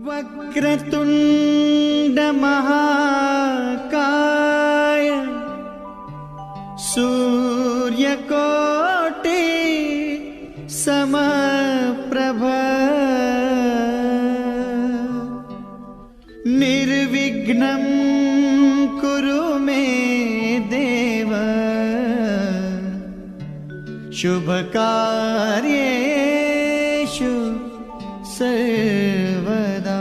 वक्रतुंड महाकाय सूर्यकोटि समप्रभ निर्विघ्नं कुरु मे देव शुभकार्येषु सर्वदा।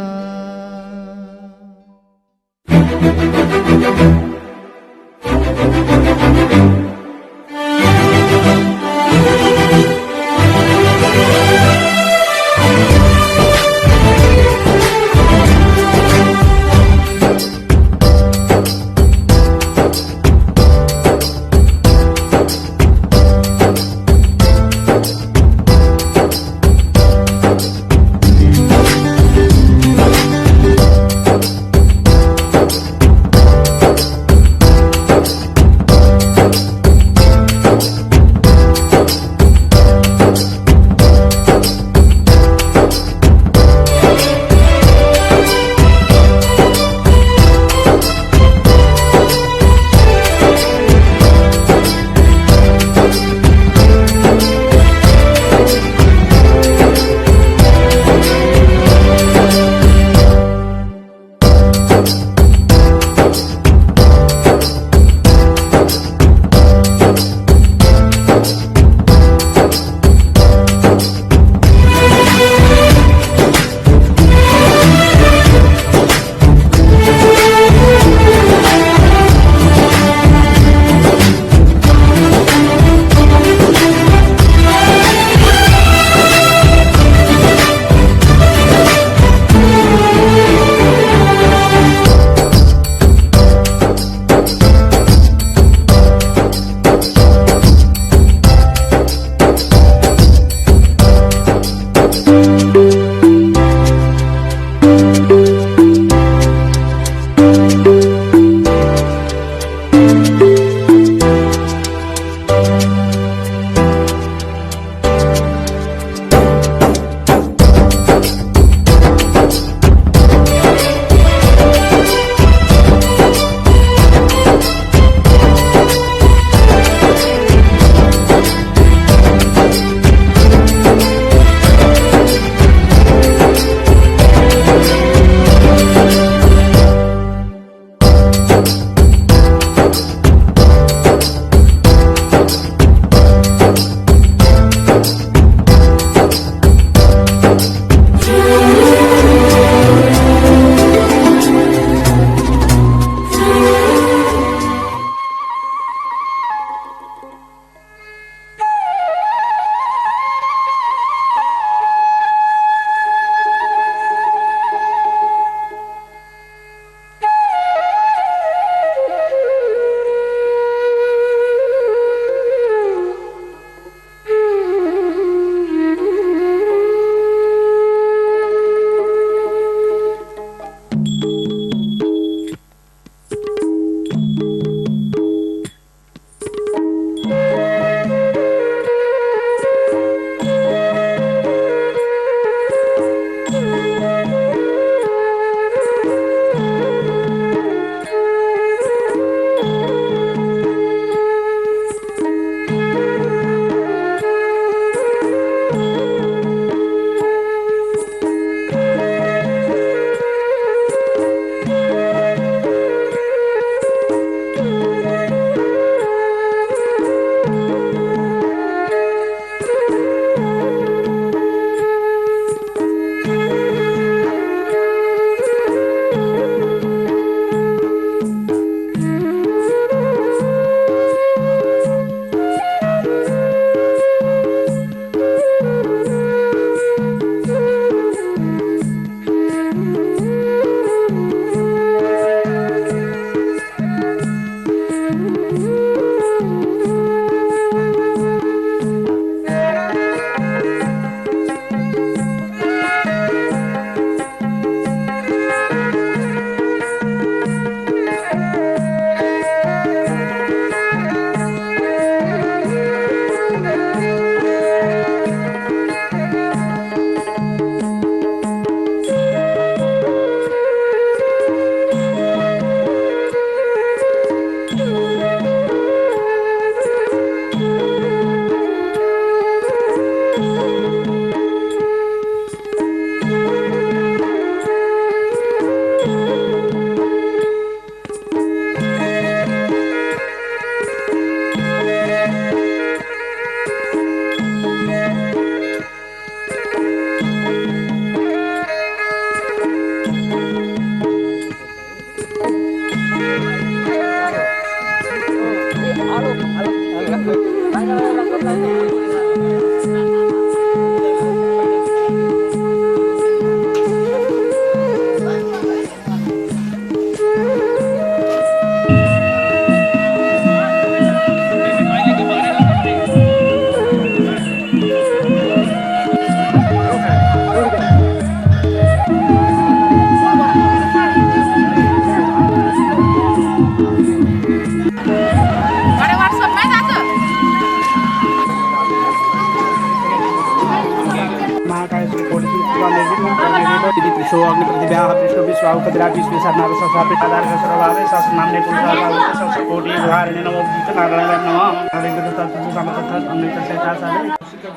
अग्नि पृष्ठो अग्नि प्रतिभ्याः पृष्ठो विश्वाहु कद्रा विश्वे सरनाथ संसापे आधार सर्वावे सहस्रनामने पुरुषाभावे सहस्रकोटि गुहारिणे नमो गीत नारायणाय नमः हरे कृष्ण तत्व समकथा अमृत सेता साले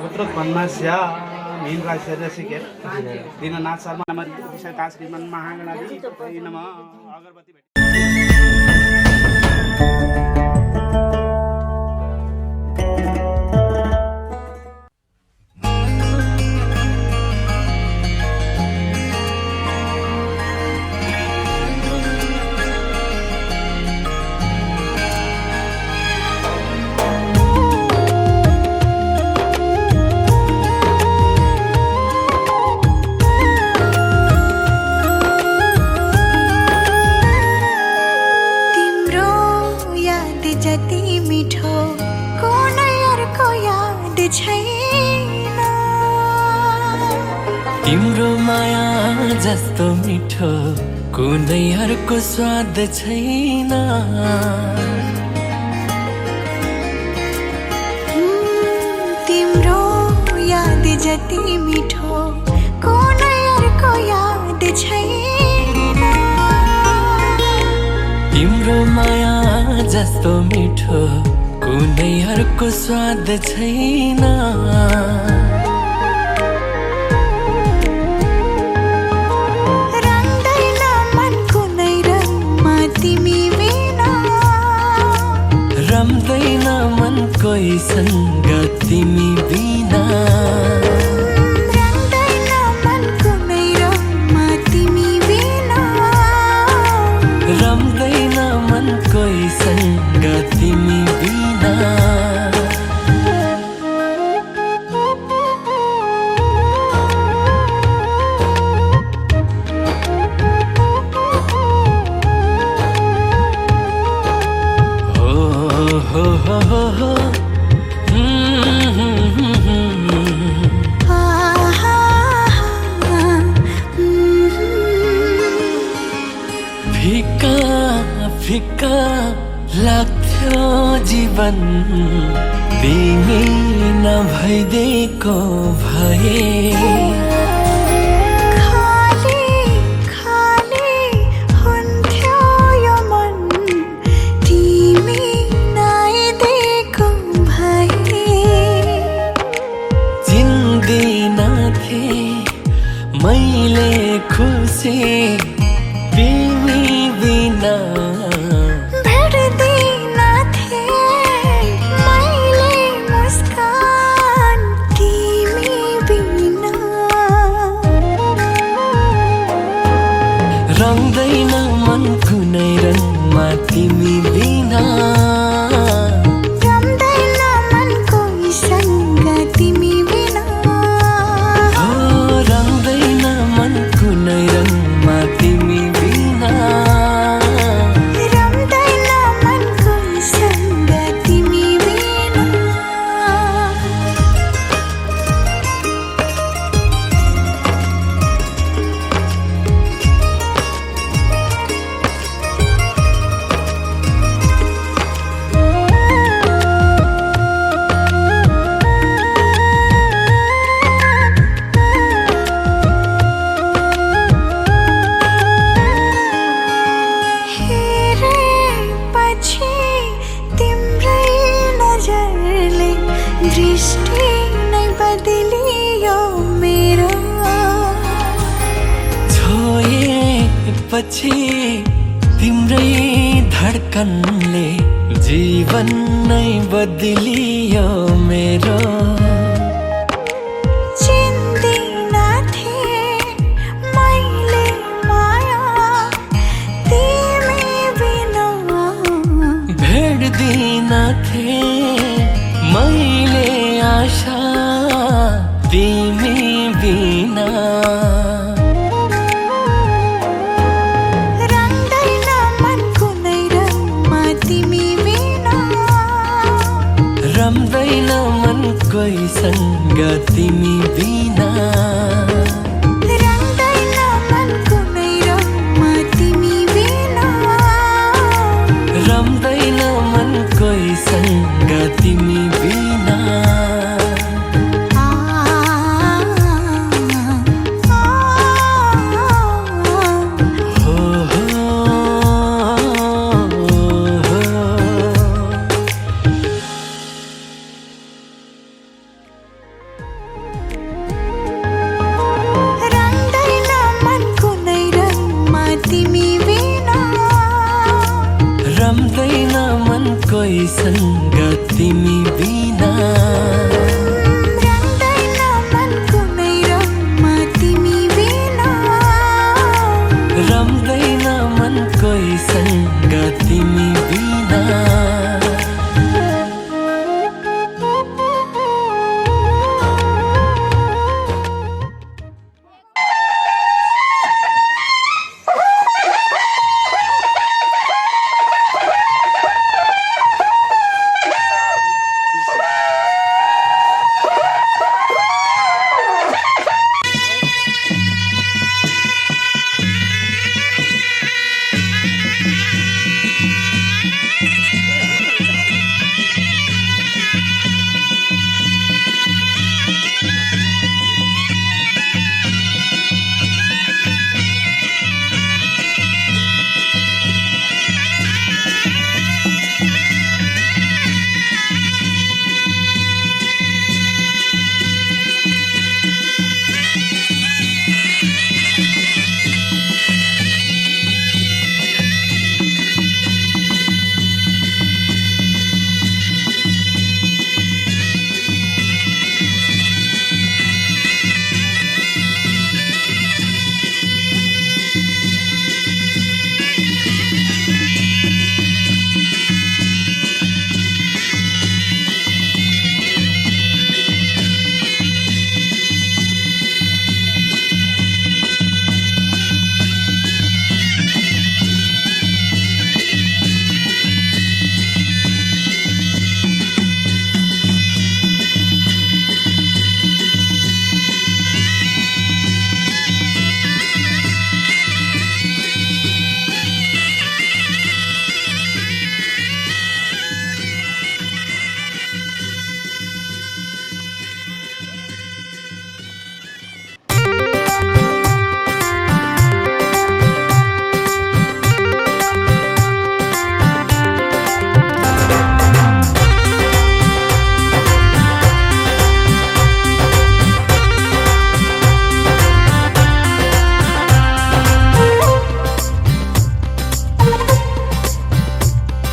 गोत्र भन्नास्या मीन राशि रसिके दीननाथ शर्मा नमः विषय काश श्रीमन महागणाधि नमः अगरबत्ती तिम्रो माया जस्तो मिठो कुनैहरूको स्वाद छैन तिम्रो याद जति मिठो कुनैहरूको याद छैन तिम्रो माया जस्तो मिठो कुनैहरूको स्वाद छैन रम्दैन मन कोहीसँग तिमी बिना रम्दैन मन कुनै रममा तिमी बिना रम्दैन मन कोहीसँग तिमी बिना फिका फिका लाग्थ्यो जीवन तिमी नभइदिएको भए खाली खाली हुन्थ्यो यो मन तिमी नआइदिएको भए चिन्दिनथे मैले खुसी तिमी बिना भेट्दिनथे मैले मुस्कान तिमी बिना रङ्दैन मन कुनै रङमा तिमी बिना रम्दैन मन कोहीसँग तिमी बिना रङ्दैन मन कुनै रङमा तिमी बिना रम्दैन मन कोहीसँग तिमी बिना हेरेपछि तिम्रै नजरले दृष्टि नै बदलियो मेरो छोएपछि तिम्रै धड्कनले जीवन नै बदलियो मेरो चिन्दिनथे मैले माया तिमी बिना भेट्दिनथे मैले आशा तिमी बिना रम्दैन मन कुनै रममा तिमी बिना रम्दैन मन कोहीसँग तिमी बिना रम्दैन मन कुनै रममा तिमी बिना रम्दैन मन कोहीसँग तिमी बिना आ रम्दैन मन कोहीसँग तिमी बिना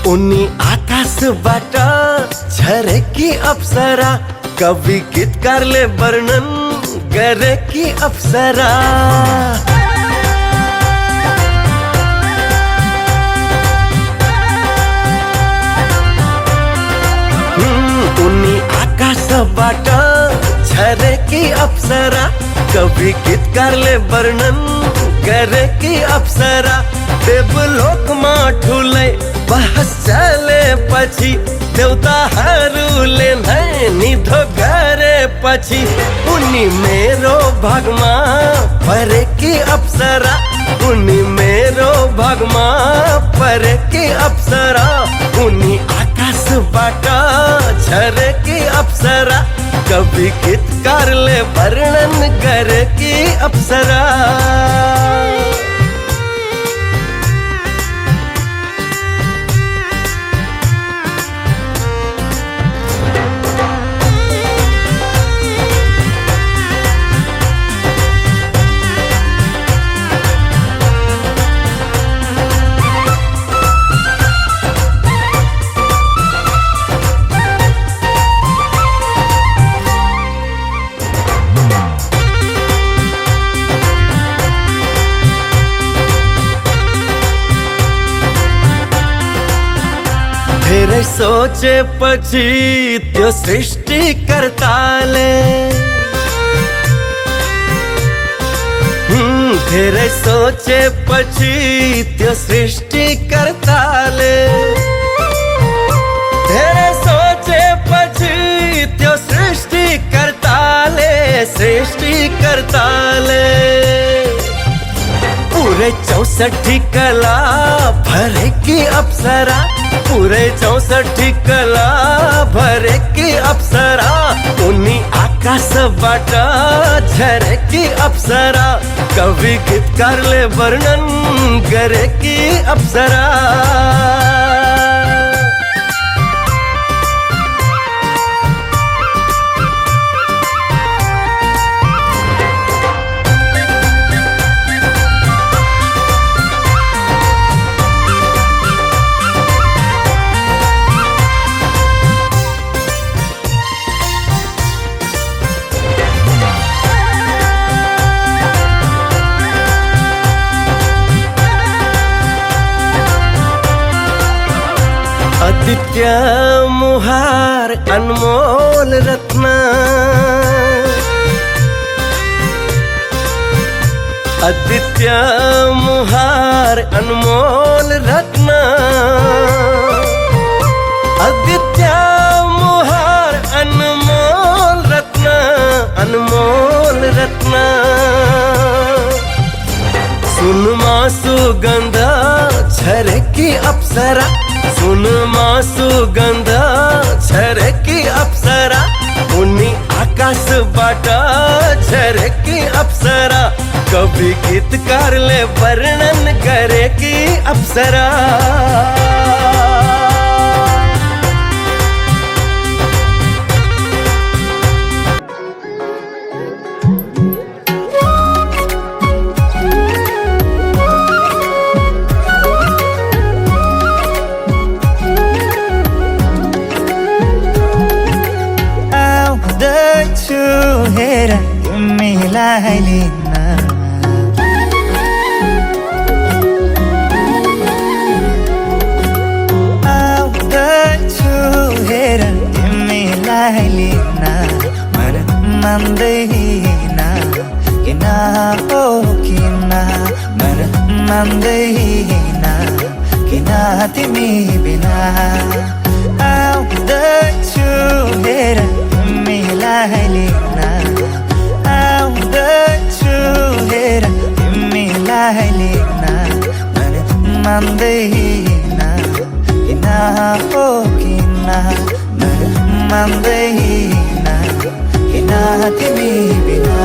उनी आकाशबाट झरेकी अप्सरा कवि गीतकारले वर्णन गरेकी अप्सरा उनी आकाशबाट झरेकी अप्सरा कवि गीतकारले वर्णन गरेकी अप्सरा देवलोकमा ठुलै बहस चलेपछि देवताहरूले नै निधो गरेपछि उनी मेरो भागमा परेकी अप्सरा उनी मेरो भागमा परेकी अप्सरा उनी आकाशबाट झरेकी अप्सरा कवि गीतकारले वर्णन गरेकी अप्सरा धेरै सोचेपछि त्यो सृष्टिकर्ताले धेरै सोचेपछि त्यो सृष्टिकर्ताले धेरै सोचेपछि त्यो सृष्टिकर्ताले पूरे 64 कला भरेकी अप्सरा पूरे 64 कला भरेकी अप्सरा उनी आकाशबाट झरेकी अप्सरा कवि गीतकारले वर्णन गरेकी अप्सरा आदित्य मुहार अनमोल रत्न आदित्य मुहार अनमोल रत्न आदित्य मुहार अनमोल रत्न अनमोल रत्न सुनमा सुगंध झरकी अप्सरा सुनमा सुगंध झरकी अप्सरा उनी आकाशबाट झरकी अप्सरा कवि गीतकारले वर्णन गरेकी अप्सरा आउँदैछु हेर तिमीलाई लिन आउँदैछु हेर तिमीलाई लिन मन मान्दैन किन हो किन मन मान्दैन किन तिमी बिना आउँदैछु हेर तिमीलाई लिन आउँदैछु हेर तिमीलाई लिन मन मान्दैन किन हो किन मन मान्दैन किन तिमी बिना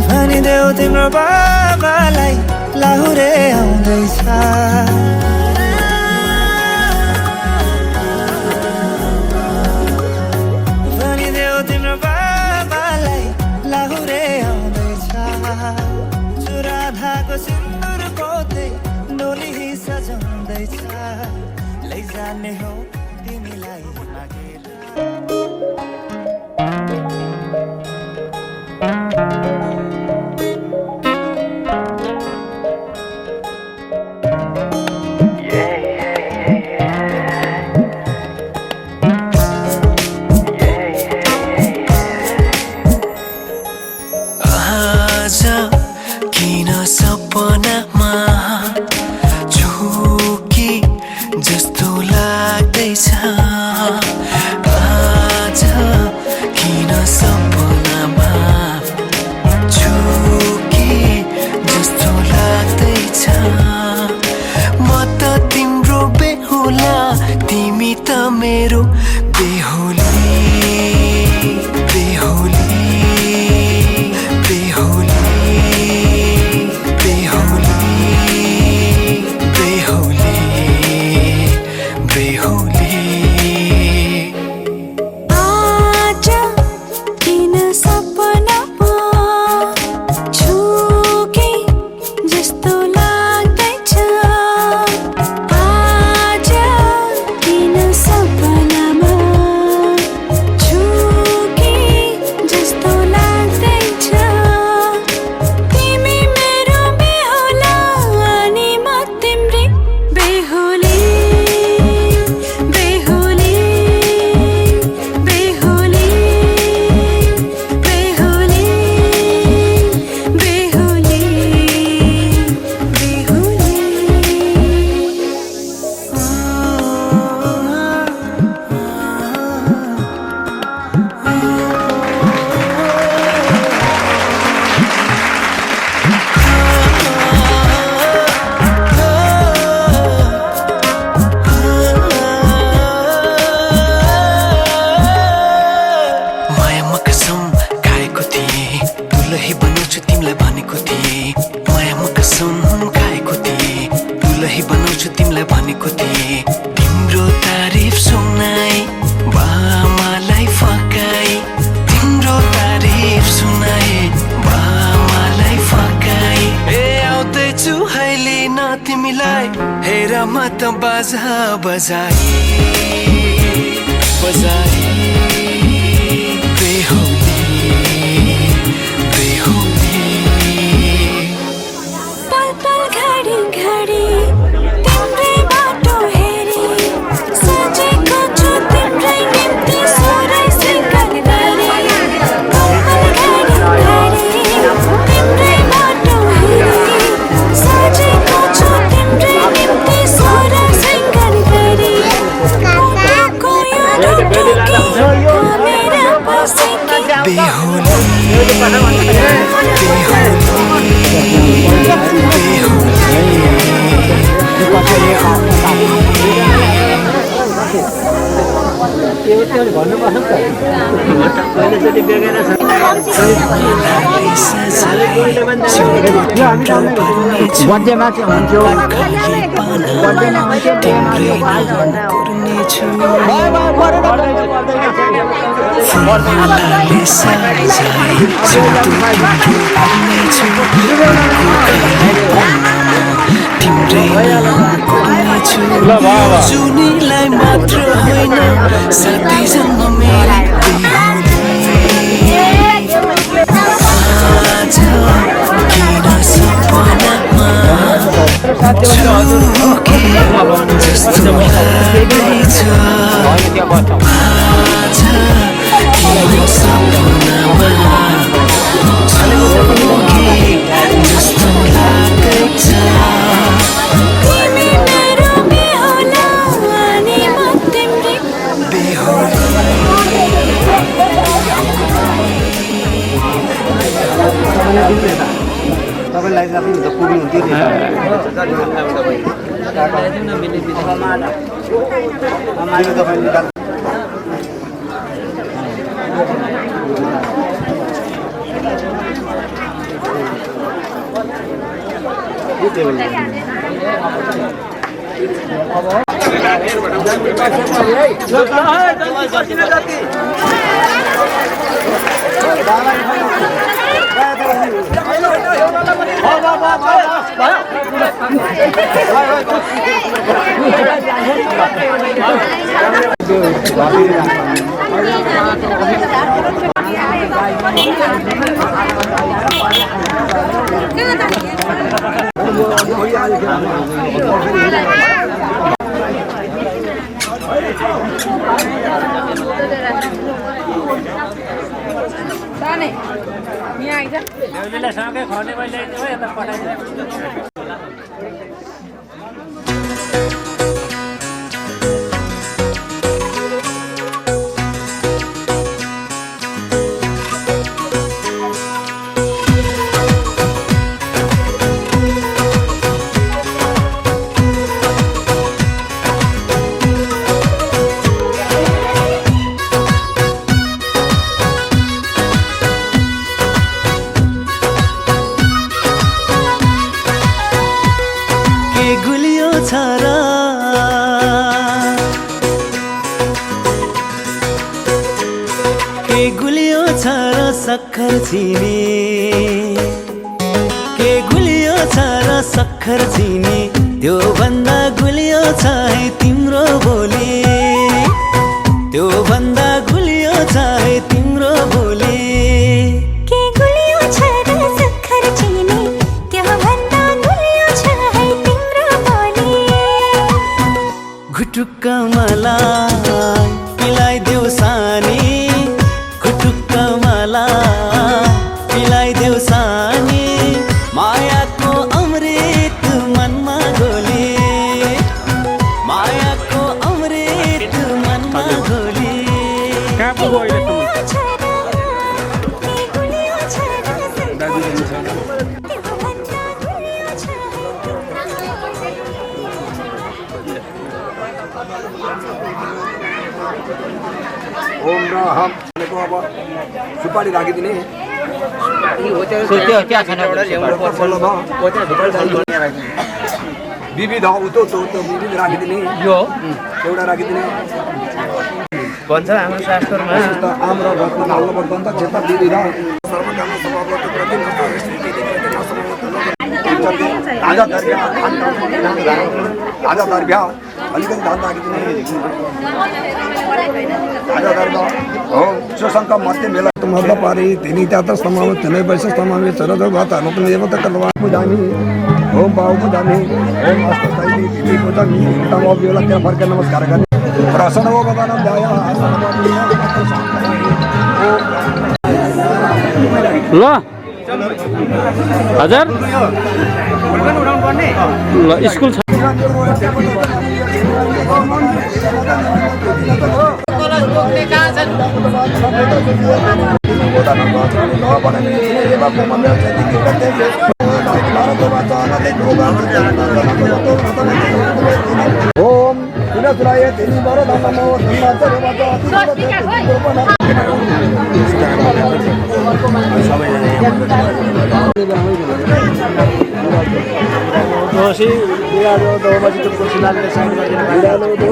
भनिदेऊ तिम्रो बाबालाई लाहुरे आउँदैछ भनिदेऊ तिम्रो बाबालाई लाहुरे आउँदैछ चुराधाको सिन्दुर पोते डोली सजाउँदैछ लैजाने हो तिमीलाई मागेर किन सपनामा झुकी जस्तो लाग्दैछ मेलामा त बाजा बजाए बजाए बेहुली बेहुली पल पल घडी घडी तिम्रै बाटो हेरी सजेको छु तिम्रै निम्ति सोरै सिंगार गरी पल पल घडी घडी तिम्रै बाटो हेरी सजेको छु तिम्रै निम्ति सोरै सिंगार गरी को यो मेरा बसेकी बेहुली जुनीलाई मात्र होइन साथै जन्म मेरो आज किन सपनामा झुके जस्तो लाग्दैछ आज किन सपनामा झुके जस्तो लाग्दैछ तपाईँलाई चाहिँ त पुग्नु हुन्थ्यो सँगै खर्ने भइले यता पठाइदिनु सक्खर चिनी के गुलियो छ र सक्खर चिनी त्यो भन्दा गुलियो छ है तिम्रो बोली त्यो भन्दा गुलियो छ है तिम्रो बोली के गुलियो छ र सक्खर चिनी त्यो भन्दा गुलियो छ है तिम्रो बोली घुटुक्क मलाई पिलाइदेऊ सानी घुटुक्क पिलाइदेऊ सानी मायाको अमृत मनमा घोली मायाको अमृत मनमा घोली कहाँ पुग्यो अहिले ओम न हम अब सुपारी राखिदिने विविध उतो विविध राखिदिने यो एउटा राखिदिने भन्छ हाम्रो शास्त्रमा आम र रत्न हाल्नु पर्दैन त क्षेत्र विविध सर्वकाम आज तारिक भ्या अलिकति धान राखिदिने आज तारिक हो सुसङ्क मध्य मेला तुम्हाला पारी तिन्ही त्यात समावेश तिने पैसे समावेश सरद भाता लोक देवता कलवा पूजानी ओम भाव पूजानी ओम अस्त साई तिथी पूजानी तम बेला के फरक नमस्कार गर्ने प्रसन्न हो भगवान दया ल हजुर ल स्कुल छ ओम पुनः तिनी वरदान नमो दोषी बिरालो 2 बजे तुमको सिलाने साइड में बिरालो 2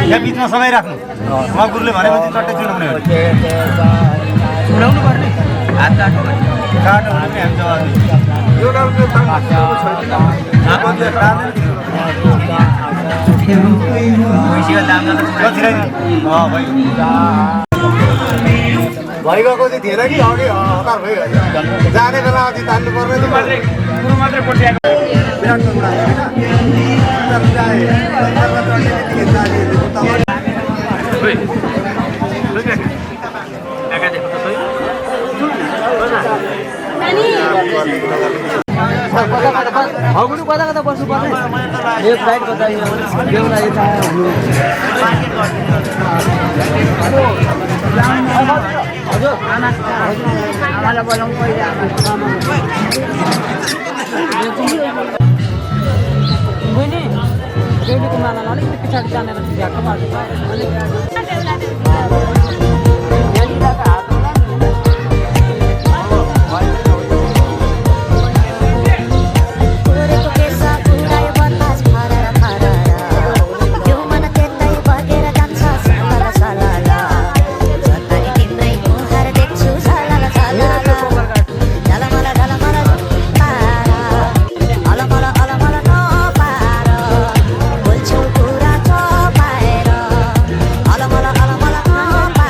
यहाँ बिचमा सबै राख्नु उहाँ गुरुले भनेपछि चट्टै चुनाउने हो उडाउनु पर्ने हात काट्नु काट्नु भने हामी जवाब यो भइगएको चाहिँ थिएन कि अघि हतार भइहाल्यो जाने बेला अझै तान्नु पर्ने गुरु मात्रै पठ्याएको हजुर कता कता बस्नु पर्ने लेफ्ट राइट कता बेउला यता हजुर आमालाई बोलाउनु पहिले बहिनी बेहुलीको मालालाई अलिकति पछाडि जानेर झ्याक्क मार्छ Ala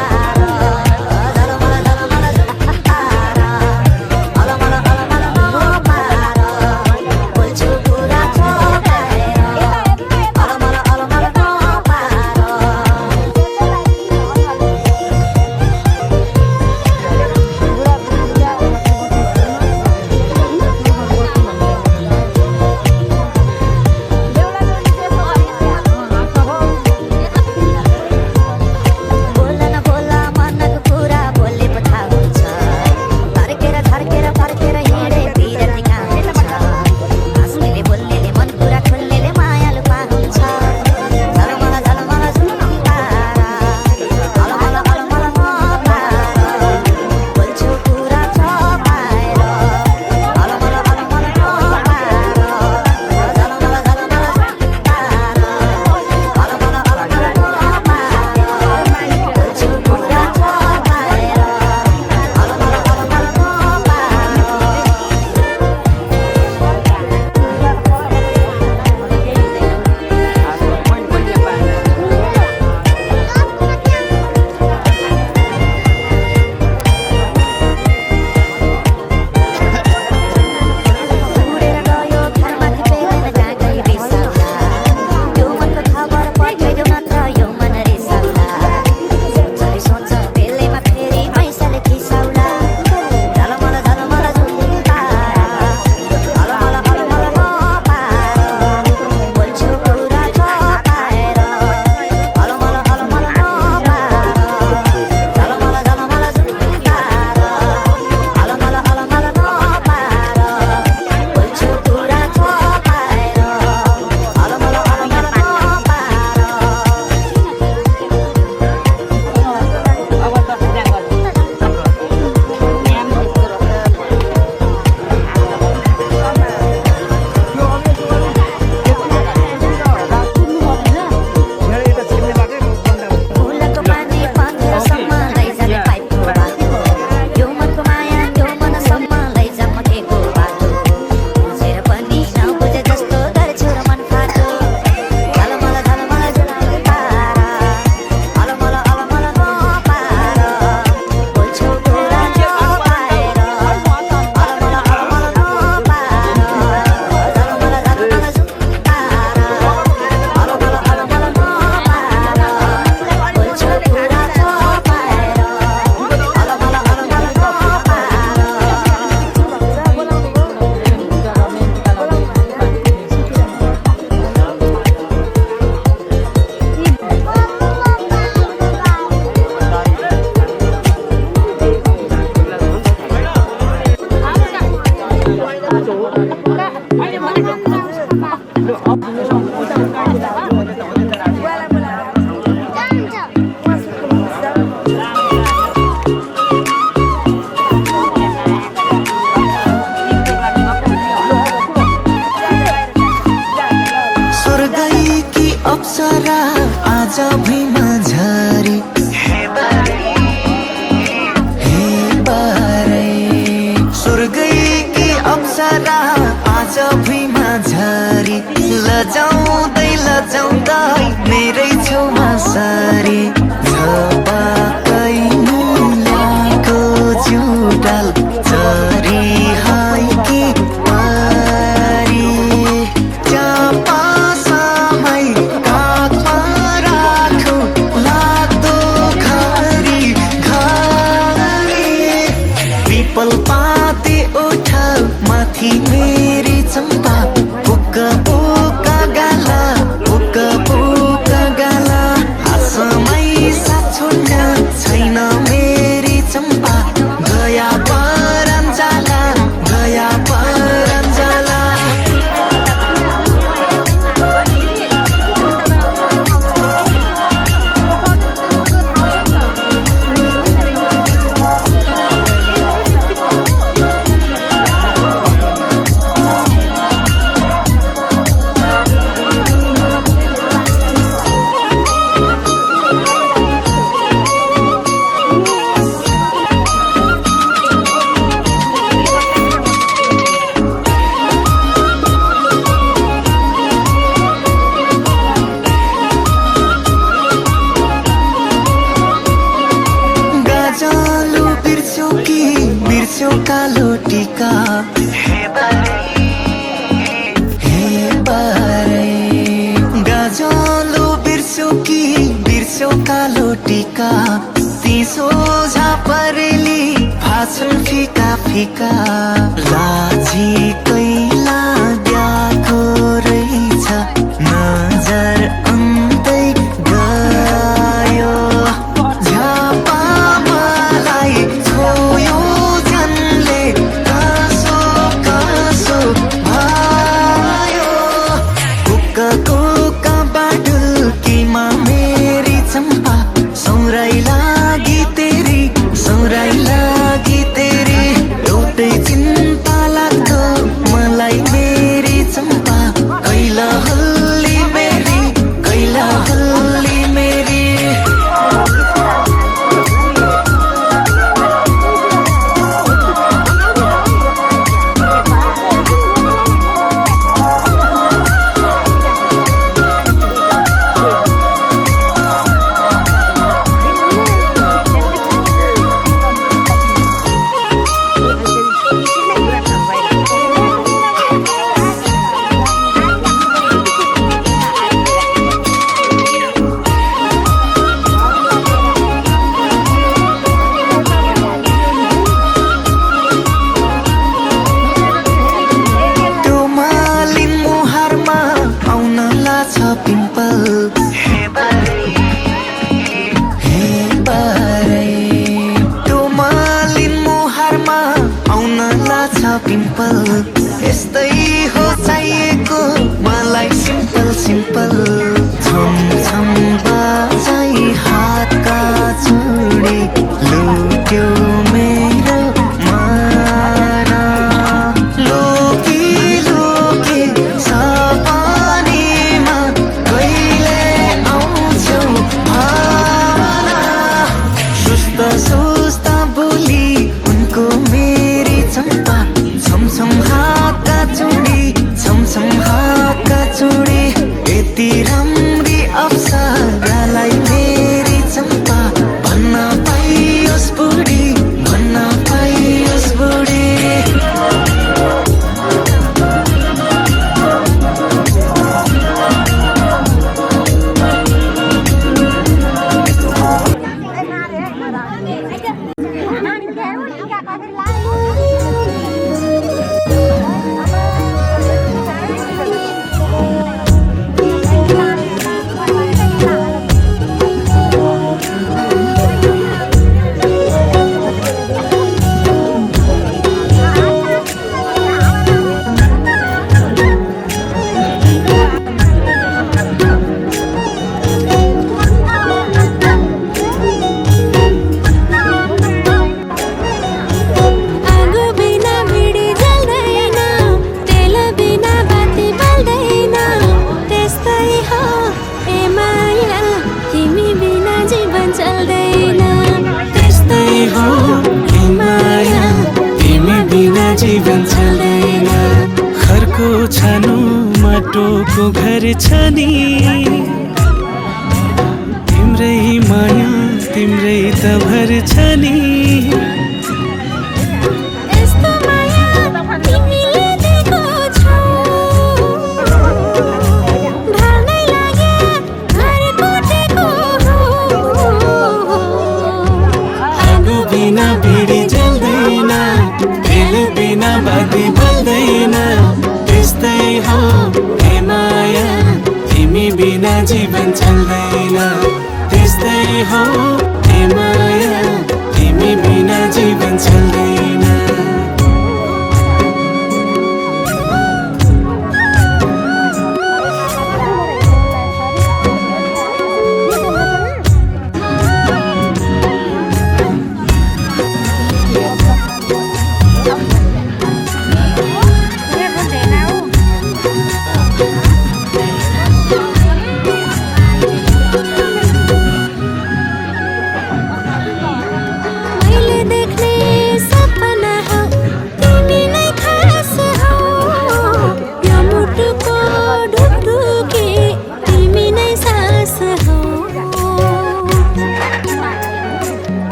डाल चरी हाइकी पारी चापा समय काखमा राखौ लाग्दो घरी घरी पिपल पाते उठा माथि मेरी चम्पा पुक्का पुक्का गाला आसमै साथ छोड्न छैन मेरी चम्पा गया परञ्जाला गाजलो बिर्स्यो कालो टीका हे बारे गाजलो बिर्स्यो कालो टीका तीसो झापरेली भाषण फिका फिका लाजी कैला द्याको रहेछ नजर अन्तै गयो झापा मलाई छोयो जनले कसो भयो कुक्का बाडुल्कीमा मेरी चम्पा सौराई लागी तेरी एउटै चिन्ता लाग्दो मलाई मेरी चम्पा कैला हल्ली मेरी पिम्पल हे बारे त्यो मालिन मुहारमा आउन लाछ पिम्पल यस्तै हो चाहिएको मलाई सिम्पल छम बाजाई हातका चुडी लुट्यो मेरो माना लोकी सपनीमा कहिले आउँछौ भावना सुस्त बोली उनको मेरी चम्पा छमछम हातका चुडी यति राम्री अप्सरालाई मेरी चम्पा भन्न पाइयोस् बुढी जीवन चल्दैन घरको छानो माटोको घर छ नि तिम्रै माया तिम्रै त भर छ नि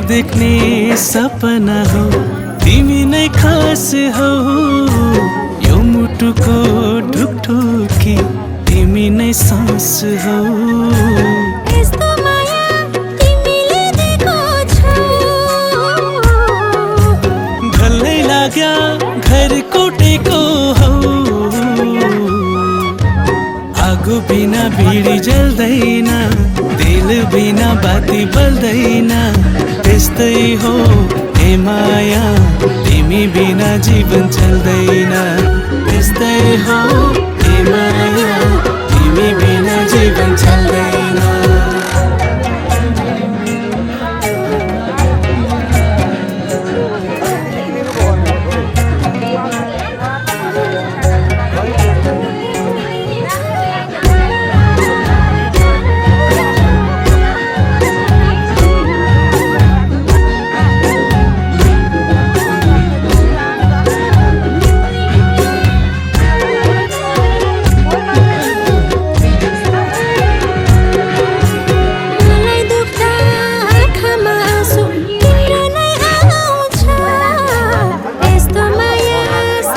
देख्ने सपना हो तिमी नै खास हो यो मुटुको ढुकढुकी तिमी नै सास हो यस्तो माया तिमीले दिएको छौ ढल्लै लाग्या घर कोटेको हौ आगो बिना भिडी जल्दैन तेल बिना बाती बल्दैन त्यस्तै हो हे माया तिमी बिना जीवन चल्दैन त्यस्तै हो हे माया तिमी बिना जीवन चल्दैन मलाई दुख्दा आँखामा आँसु तिम्रो नै आउँछ यस्तो माया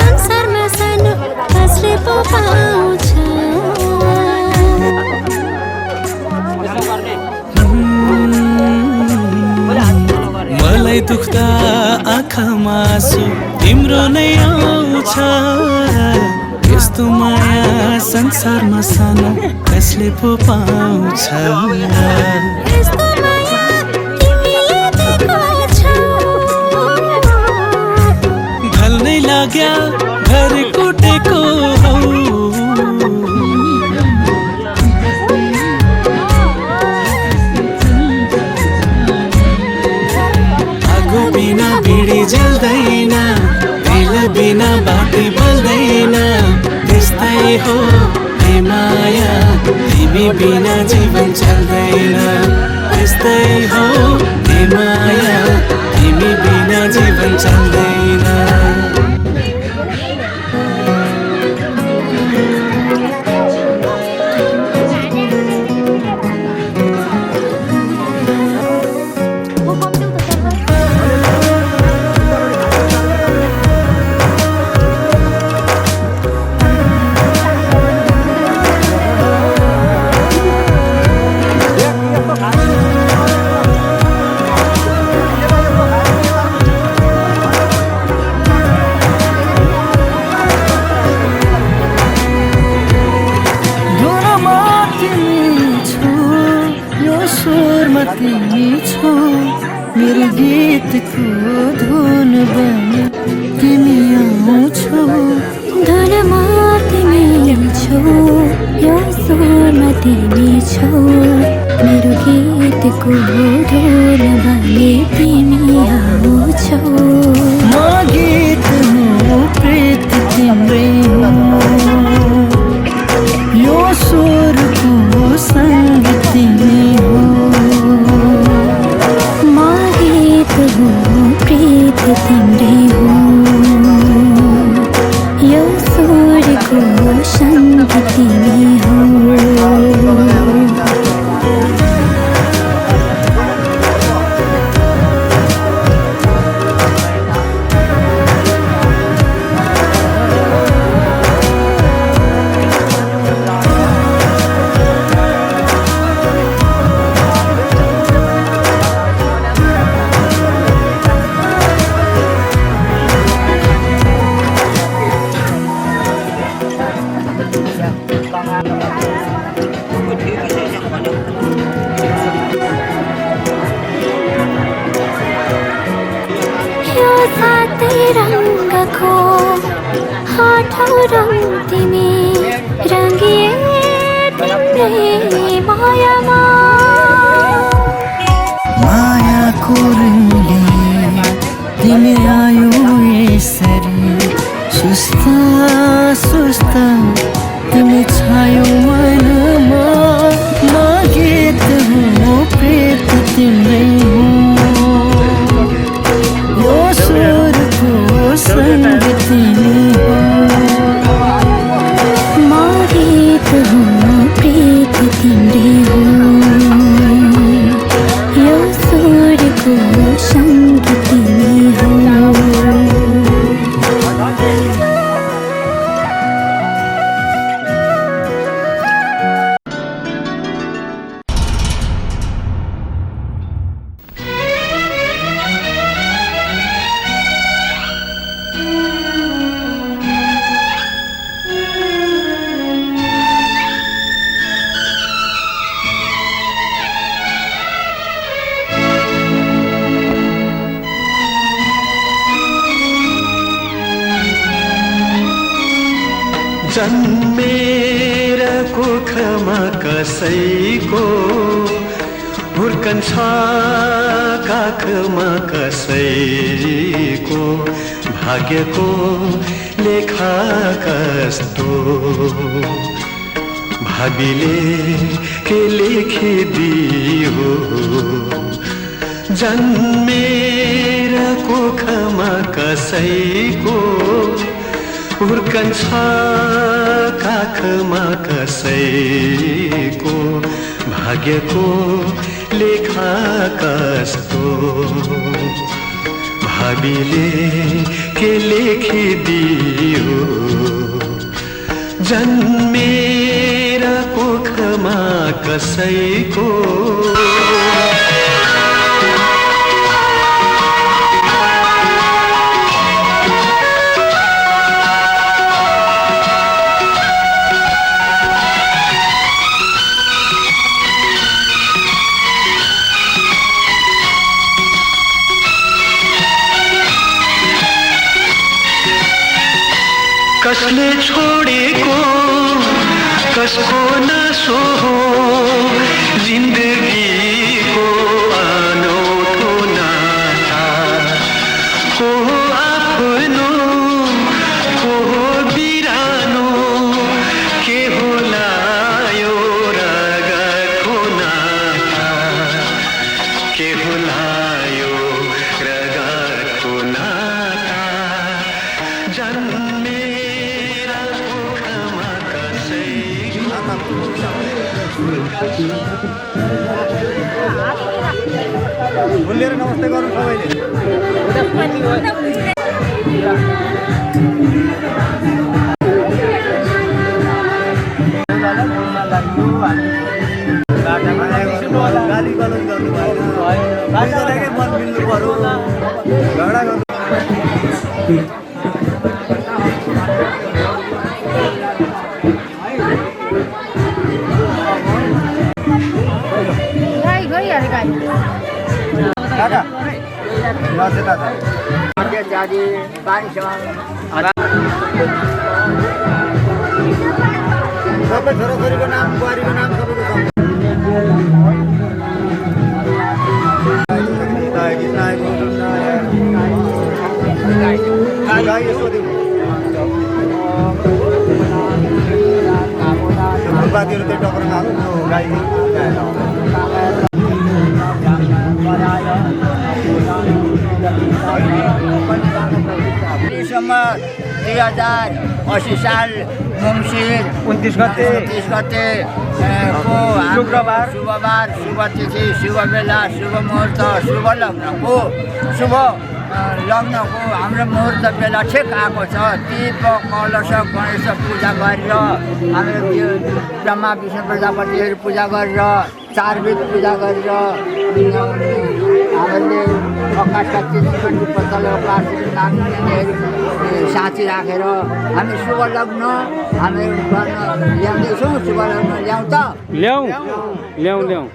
संसारमा सानो कसले पो पाउँछ मलाई दुख्दा आँखामा आँसु तिम्रो नै आउँछ यस्तो माया संसारमा सानो कसले पो पाउँछ यस्तो माया तिमीले दिएको छौ ढल्नै लाग्या घर कोटेको हौ आगो बिना भिडी जल्दैन तेल बिना बाती बल्दैन त्यस्तै हो हे माया तिमी बिना जीवन चल्दैन त्यस्तै हो हे माया तिमी बिना जीवन चल्दैन धुनमा तिमी छौ यो स्वरमा तिमी छौ मेरो गीतको धुन बने तिमी आउँछौ धनमा तिमी छौ यो स्वरमा तिमी छौ मेरो गीतको धुन बने तिमी आउँछौ म गीत हो प्रीत तिम्रै हो यो स्वरको सङ्गीत तिमी हो म गीत हो प्रीत तिम्रै हो यो स्वरको सङ्गीत तिमी हो यो सातै रङ्गको आठौँ रङ तिमी रङ्गिए तिम्रै मायामा मायाको रङले तिमी आयो यसरी सुस्ता सुस्ता तिमी छायो मनमा म गीत हो प्रीत तिम्रै हो यो स्वरको सङ्गीत तिमी हो म गीत हो प्रीत तिम्रै हो कसैको हुर्कन्छ काखमा कसैको भाग्यको लेखा कस्तो भाबीले के लेखिदियो जन्मेर कोखमा कसैको हुर्कन्छ काखमा कसैको भाग्यको लेखा कस्तो भाबीले के लेखिदियो जन्मेर कोखमा कसैको कसले छोडेको कसको नसो हो जिन्दगीको अनौठो नाता को हो आफ्नो को हो बिरानो के होला यो रगतको नाता के होला यो रगतको नाता जन्मेरा कोखमा बोलेर नमस्ते गर्नु सबैले गाली गलौज गर्नु भएन मन मिल्नु पर्यो झगडा गर्नु काका नसेता छ जाति पानीसँग सबै छोराछोरीको नाम बुहारीको नाम सबैको फुलपातीहरू चाहिँ टक्कर खानु गाई सम्मत 2080 साल मङ्सिर 29 गते को शुक्रबार शुभ तिथि शुभ बेला शुभ मुहुर्त शुभ लग्नको हाम्रो मुहुर्त बेला ठिक आएको छ। दीप कलश गणेश पूजा गरेर हाम्रो त्यो ब्रह्मा विष्णु प्रजापतिहरू पूजा गरेर चारविध पूजा गरेर हामीले आकाशका चिन्हहरू पत्तल साँची राखेर हामी शुभ लग्न हामी गर्न ल्याउँदैछौँ। शुभ लग्न ल्याउँ त ल्याउँ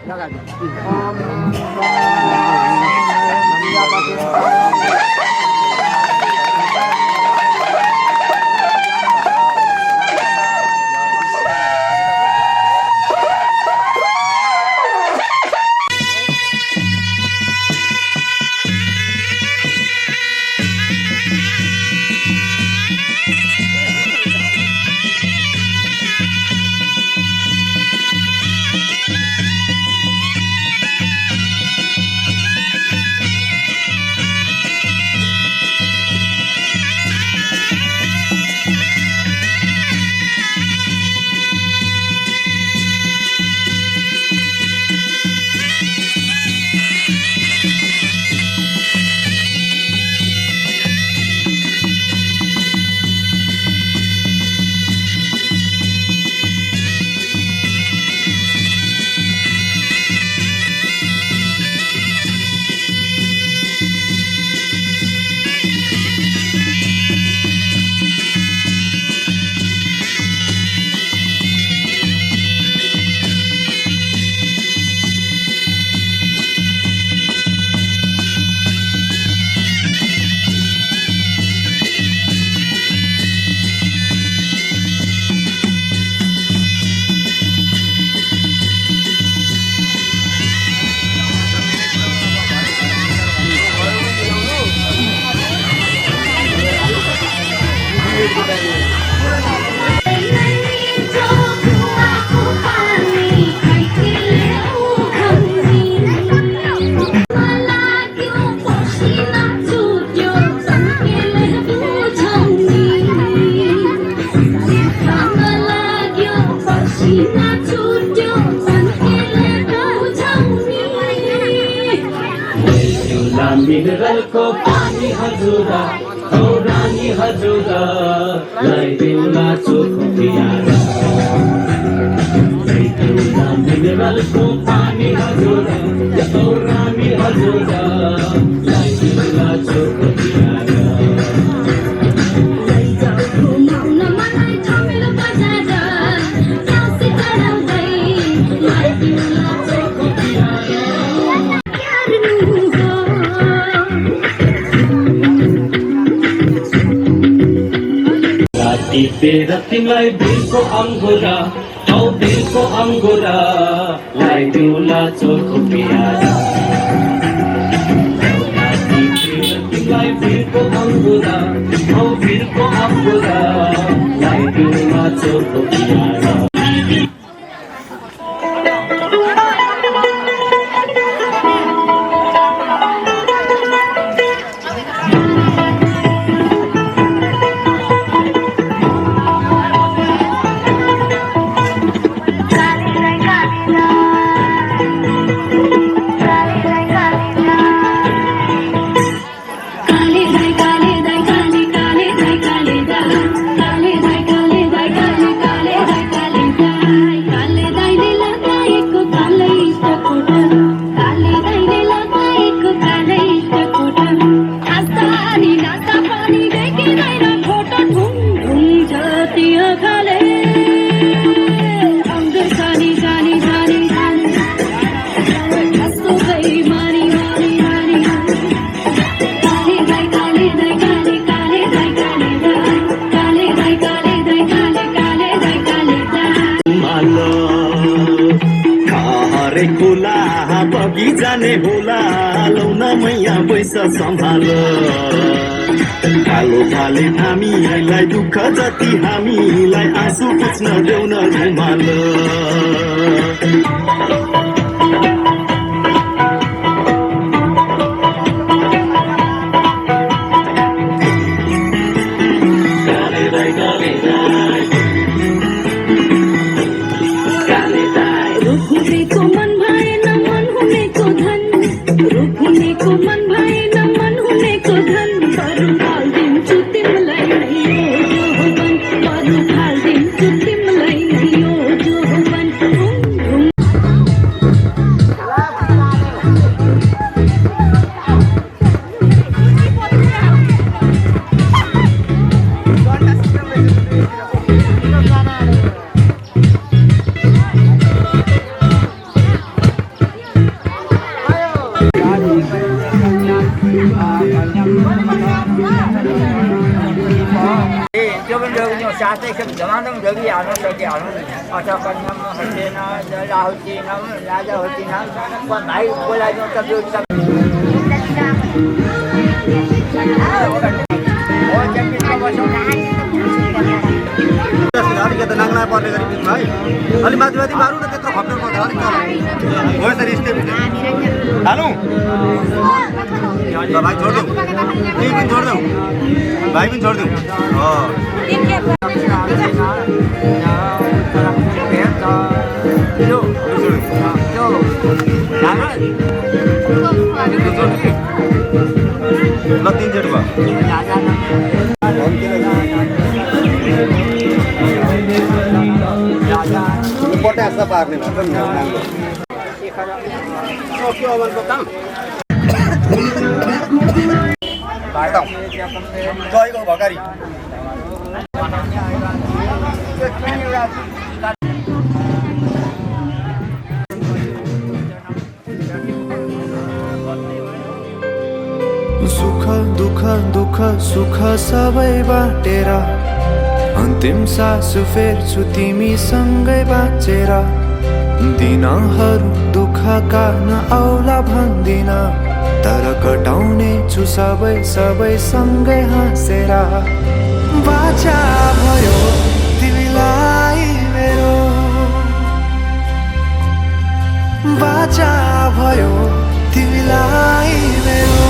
मिनरलको पानी हजुरा औ रानी हजुरा लाई देउला चोखो पियारा लाई देउला मिनरलको पानी हजुरा औ रानी हजुरा लाई देउला चोखो पियारा लाई जाऊ घुमाउन मलाई ठमेलो बजार सासै चढाउँदै लाई देउला चोखो पियारा टिपेर तिमीलाई दिलको अङ्गुरा औ दिलको अङ्गुरा लाई देउला चोखो पियारा टिपेर तिमीलाई दिलको अङ्गुरा औ दिलको अङ्गुरा लाई देउला चोखो पियारा जाने होला लौन मैया बैस सम्हाल कालो भाले हामीलाई दुःख जति हामीलाई आँसु पुछ्न देउन घुमाल साथै जमानम जगी हाल्नु सके हाल्नु अथवा कन्याम हटेन राहुतीनम राजा होतीनम भाइ बोलाइदिनु त त्यो नाङ्ना पर्ने गरी भाइ अलि माथि माथि मारौँ न त्यत्रो खप्नु पर्छ अलिक तल हो यसरी स्टेप हालौँ ल भाइ छोडिदेऊ तिमी पनि छोडिदेऊ भाइ पनि छोडिदेऊ ल 3 चोटि भयो पट्यास पार्ने भन्छ नि गएको भकारी सुख दुःख दुःख सुख सबै बाटेर अन्तिम सास फेर्छु तिमीसँगै बाँचेर दिनहरू दुःखका नआउला भन्दिन तर कटाउने छु सबै सँगै हाँसेर बाचा भयो तिमीलाई मेरो बाचा भयो तिमीलाई मेरो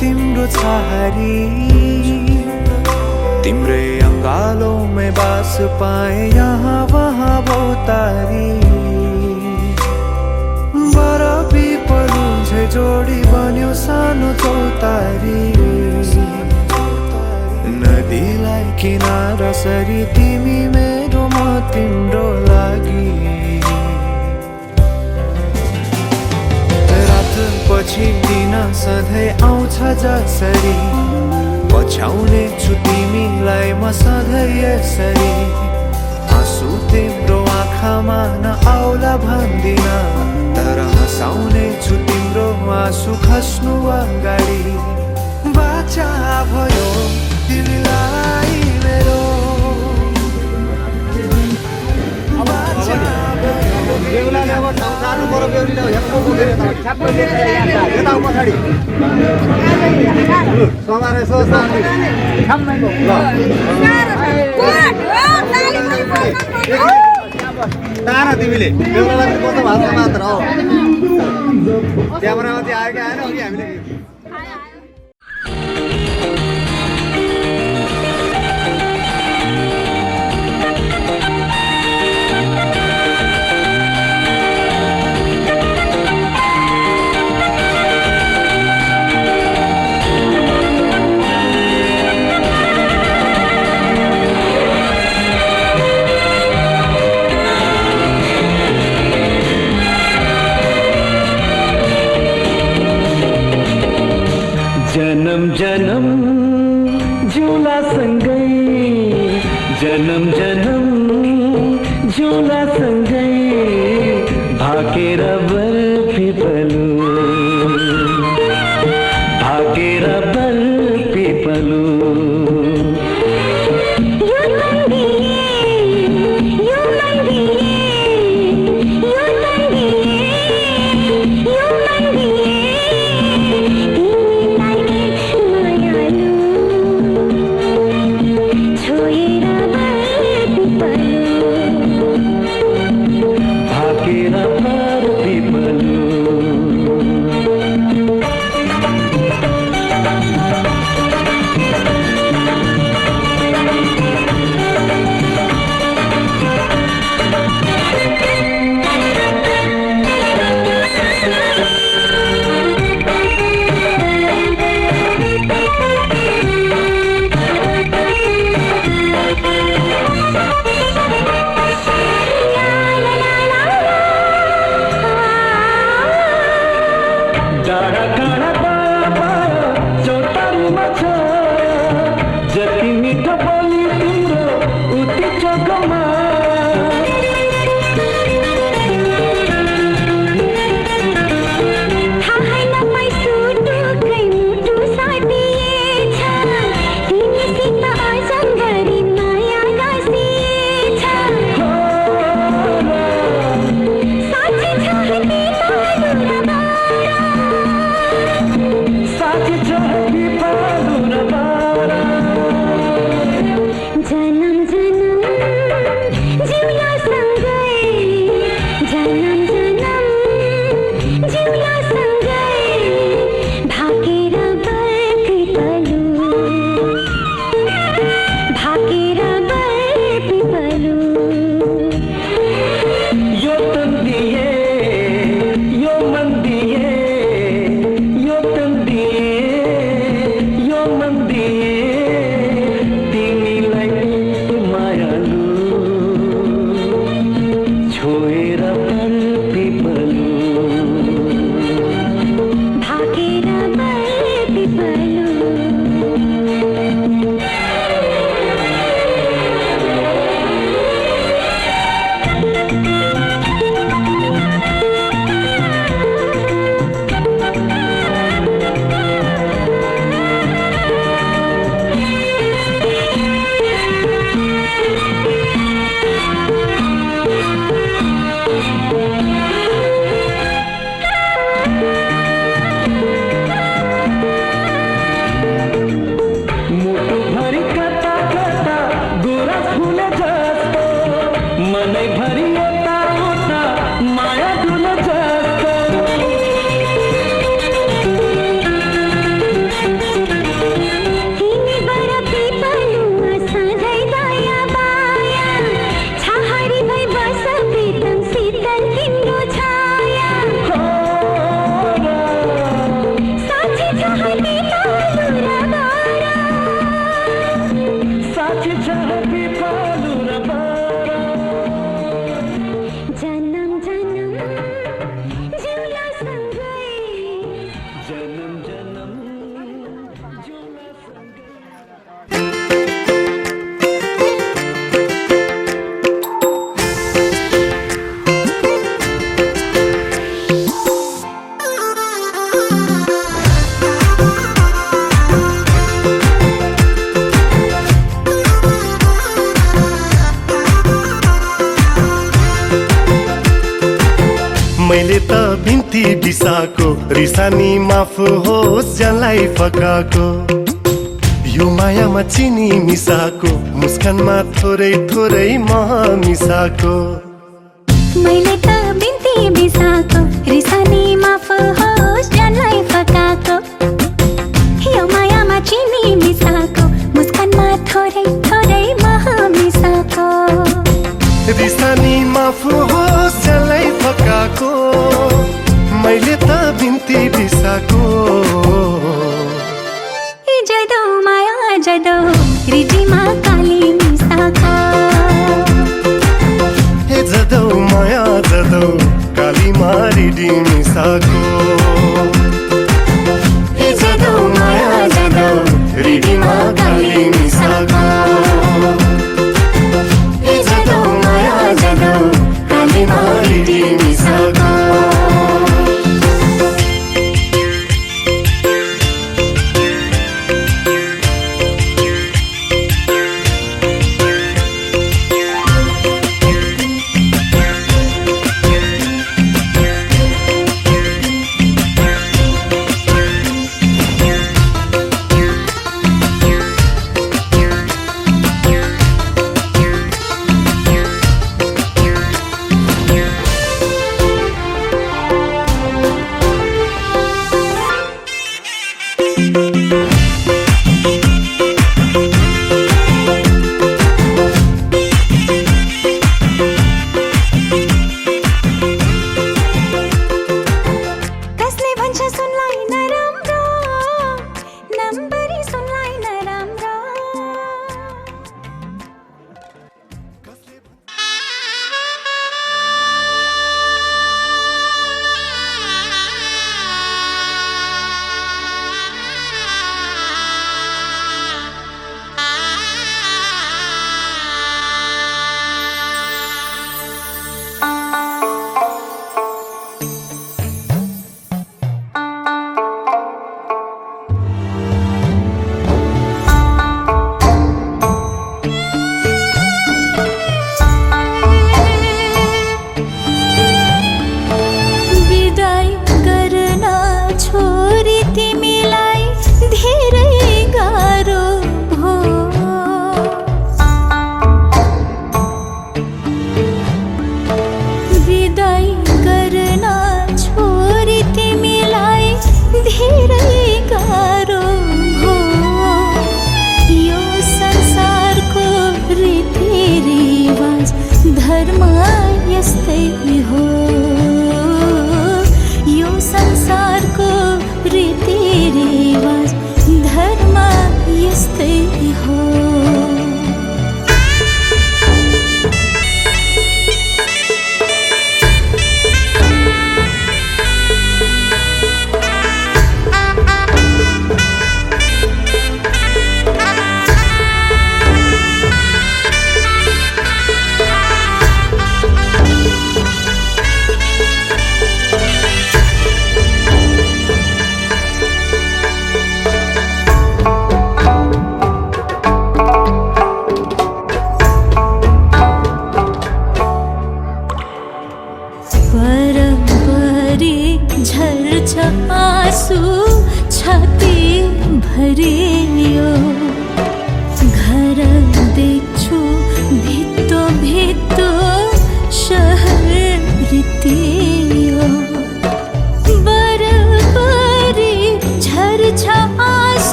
तिम्रो छहारी तिम्रै अंगालों बास पाए यहाँ वहाँ बहुतारी बरफी पलु झै जोडी बन्यो सानो चौतारी नदीलाई किनारा सरी तिमी मेरो म तिम्रो लागि पछि दिन सधैँ आउँछ जसरी पछ्याउने छु तिमीलाई म सधैँ यसरी आँसु तिम्रो आँखामा नआउला भन्दिन तर हँसाउने छु तिम्रो आँसु खस्नु अगाडि बाचा भयो तिमीलाई मेरो बाचा बेहुलाले अब ठाउँ सार्नु पर्यो बेहुलीले हेर्नु पुगेर यता पछाडि समारे सोसानी तारा तिमीले बेहुलालाई पनि कस्तो भाषा मात्र हो क्यामेरामाथि आयो कि आएन कि हामीले जन्म जन्म झूला सँगै जन्म जन्म झूला सँगै भागेर बर्फी पलु भागेर बर्फी पलु छोएर मैले त बिन्ती बिसाको रिसानी माफ होस् जसलाई फकाको यो मायामा चिनी मिसाको मुस्कानमा थोरै थोरै मह मिसाको मैले त बिन्ती बिसाको रिसानी माफ होस् जसलाई फकाको यो मायामा चिनी मिसाको मुस्कानमा थोरै थोरै मह मिसाको रिसानी माफ होस् जसलाई फकाको मैले त बिन्ती बिसाको जदो माया जदो रिटीमा काली मिसाको हे जदो माया जदो कालीमा रिडी मिसाको हे जदो माया जदो रिडीमा काली मिसाको हे जदो माया जदो कालीमा रिडी मिसाको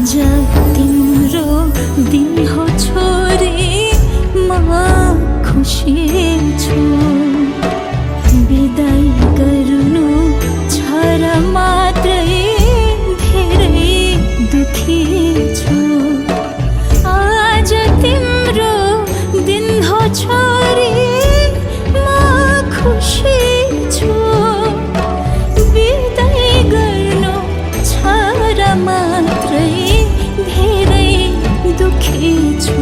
आज तिम्रो दिन हो छोरी म खुसी छु बिदाई गर्नु छ र मात्रै धेरै दुखी छु आज तिम्रो दिन हो छोरी म खुसी छु बिदाई गर्नु छ र मात्रै धेरै दुखी छु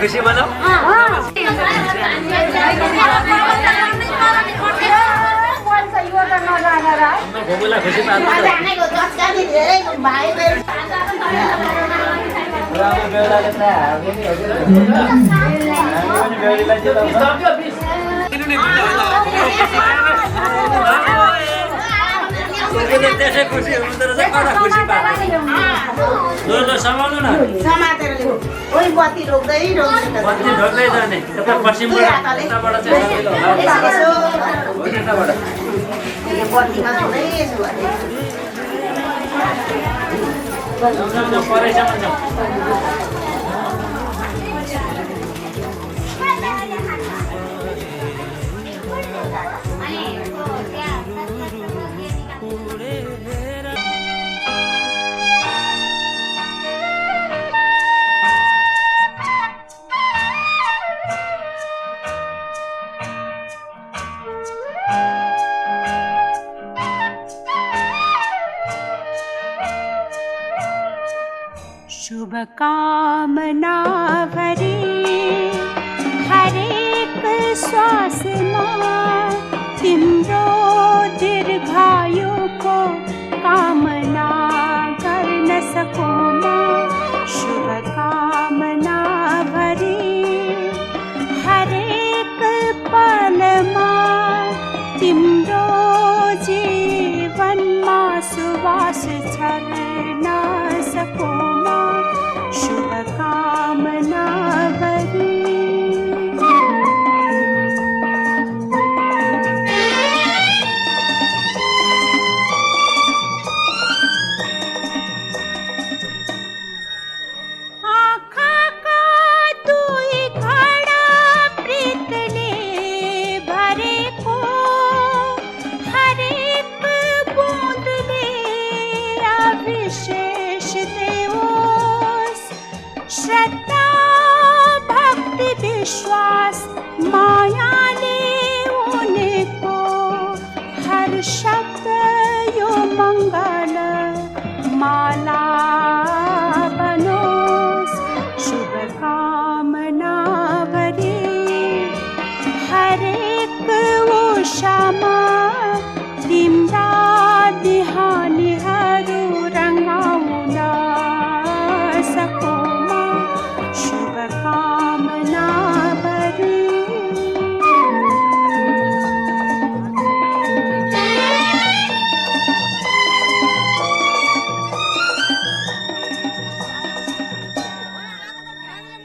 खुसी बनाऊ खुसी त्यसै खुसी हुनुहुँदो रहेछ कता खुसी पाएको समाउनु न बत्ती ढोक्दै जाने पश्चिमबाट शुभकामना भरी हरेक श्वासमा तिम्रो दीर्घायुको कामना गर्न सकौँ। शुभकामना भरी हरेक पलमा तिम्रो जीवनमा सुवास छर्न सकौँ। शुभकामना भरी विशेष दर्शक यो मङ्गल माला बनोस् शुभकामना गरी हरेक ओषामा तिम्रा बिहानीहरू रङ्गाउन सकोमा शुभकामना गरी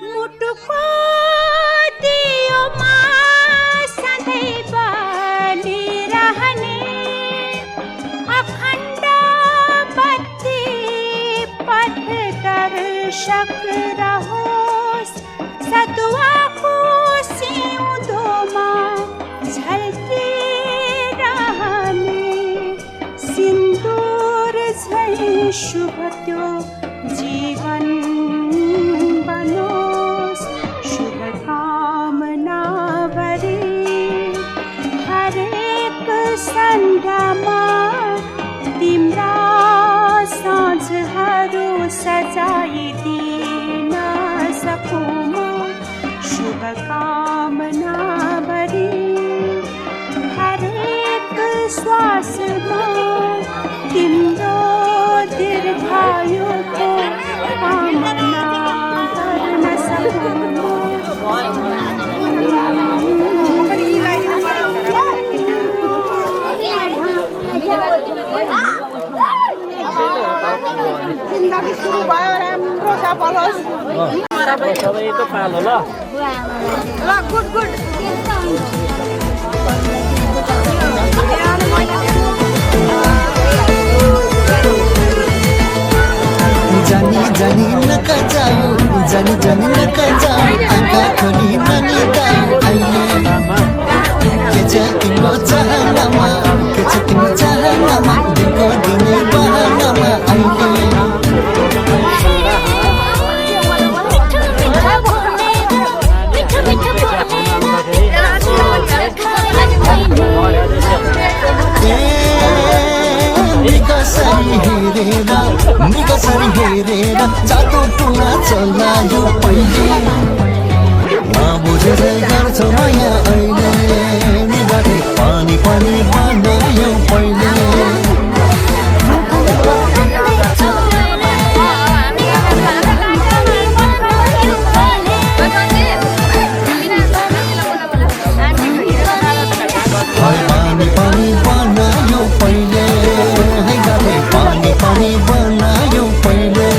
मुटुको दियोमा सधैँ बलिरहने अखण्ड बत्ती पथदर्शक रहोस् सतुवाको सिउँदोमा झल्किरहने सिन्दुर झैँ शुभ त्यो जीवन बनोस् शुभकामना गरी हरेक सन्ध्यामा तिम्रा साँझहरू सजाइदिन सकुमा शुभकामना गरी हरेक श्वासमा तिम्रो दीर्घायुको कामना गर्न सकुमा जिन्दगी सुरु भयो राम्रो सफलोस् सबैको पालो ल ल गुड गुड जानी जानी नका जाऊ जानी जानी नका जाऊ आँखा खोली नानी गाऊ अहिले के छ तिम्रो चाहनामा के छ तिम्रो चाहनामा दिनको दिने बहानामा अहिले निकसरी हेरेर जादु टुना चलायो पहिले नबुझेर गर्छौ माया अहिले निगाले पानी पानी बनायो पहिले पानी पानी बनायो पहिले है गाले पानी पानी बनायो पहिले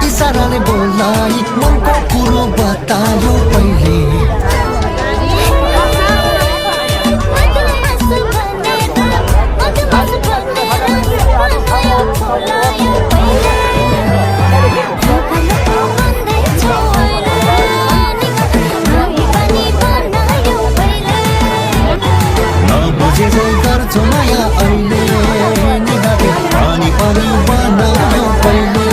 इशाराले बोलाई मनको कुरो बतायो पहिले नबुझेर गर्छौ माया अहिले निगाले पानी पानी बनायो पहिले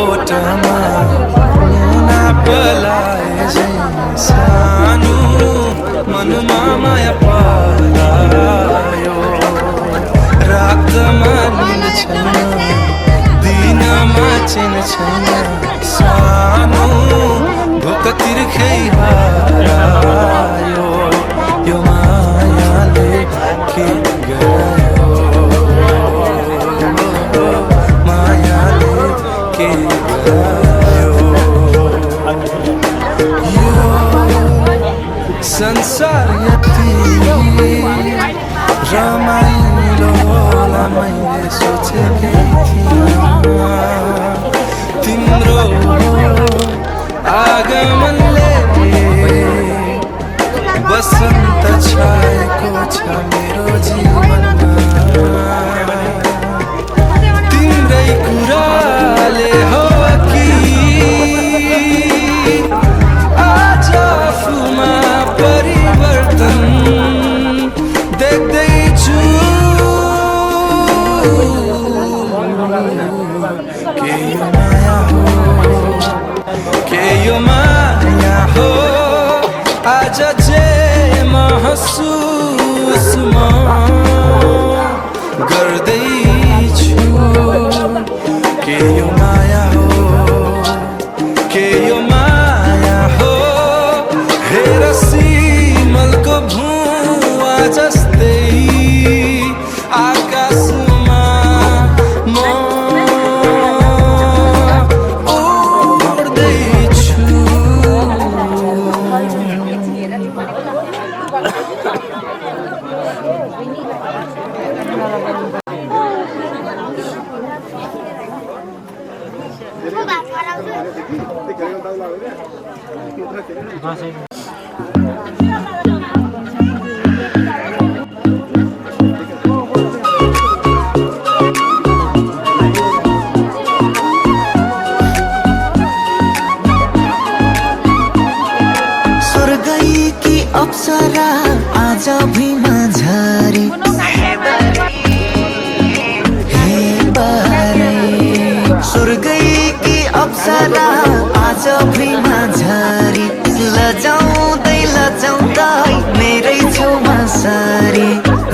ओटमा मुना पलाए झैँ सानो मनमा माया पलायो रातमा निद छैन दिनमा चैन छैन सानो भोक तिर्खै हरायो यो मायाले के गरायो मायाले के गरायो यो संसार यति रमाइलो होला मैले सोचेकै थिइनँ तिम्रो आगमनले बसन्त छाएको छ मेरो जीवनमा तिम्रै कुराले हो कि आज आफूमा परिवर्तन देख्दैछु के यो माया हो के यो माया हो आज जे महसुस म गर्दैछु के यो माया हो के यो माया हो हेर सिमलको भुवा जस्तै आकाशमा म स्वर्गकी अप्सरा आज भुइँमा झरी स्वर्गकी अप्सरा आज भुइँमा झरी लजाउँदै लजाउँदै मेरै छेउमा सरी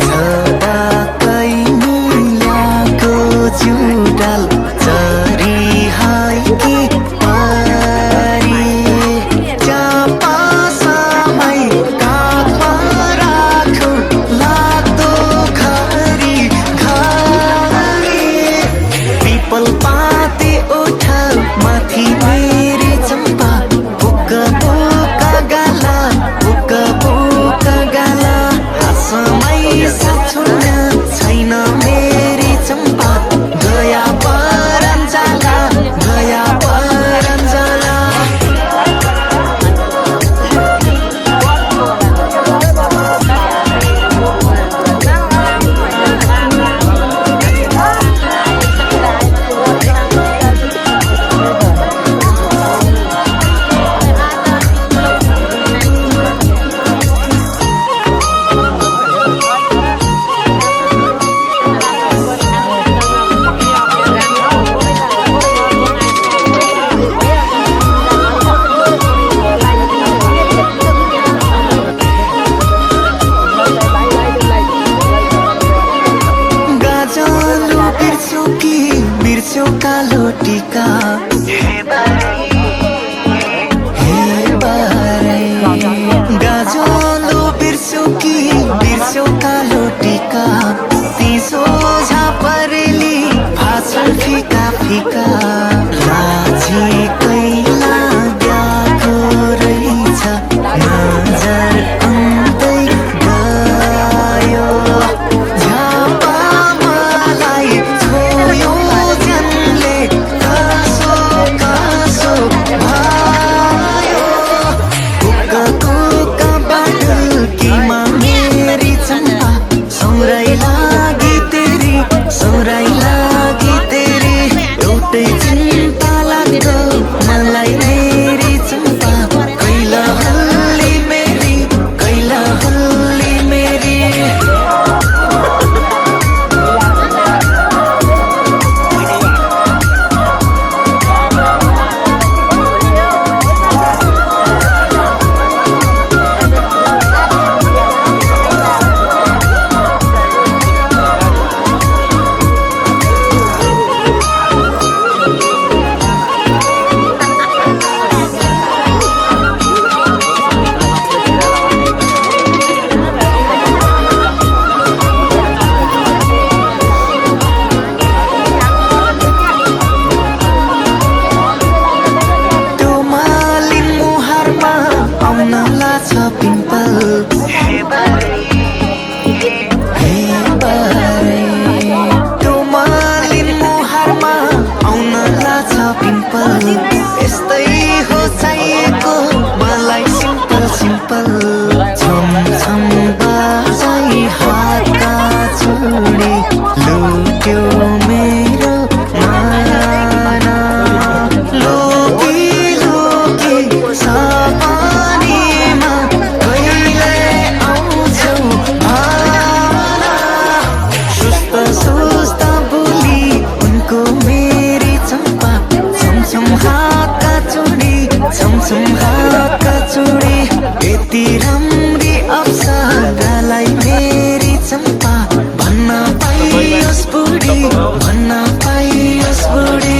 झपकै मिलाको जुडाल चरी हाइकी पारी चापा समय काखमा राखौ लाग्दो खरी खरी पिपल पाते उठ माथि मेरी चम्पा सिम्पल हे बारे तुमालिन मुहारमा आउन लाछ पिम्पल यस्तै हो चाहिएको मलाई सिम्पल सिम्पल छम छम बाजाई हातका चुडी लुट्यो मेरो माना लोकी लोकी सपनीमा कहिले आउँछौ आना सुस्त सुस्त बोली उनको मेरी चम्पा छमछम हातका चुडी छमछम हातका चुडी यति राम्री अप्सरालाई मेरी चम्पा भन्न पाइयोस् बुढी भन्न पाइयोस् बुढी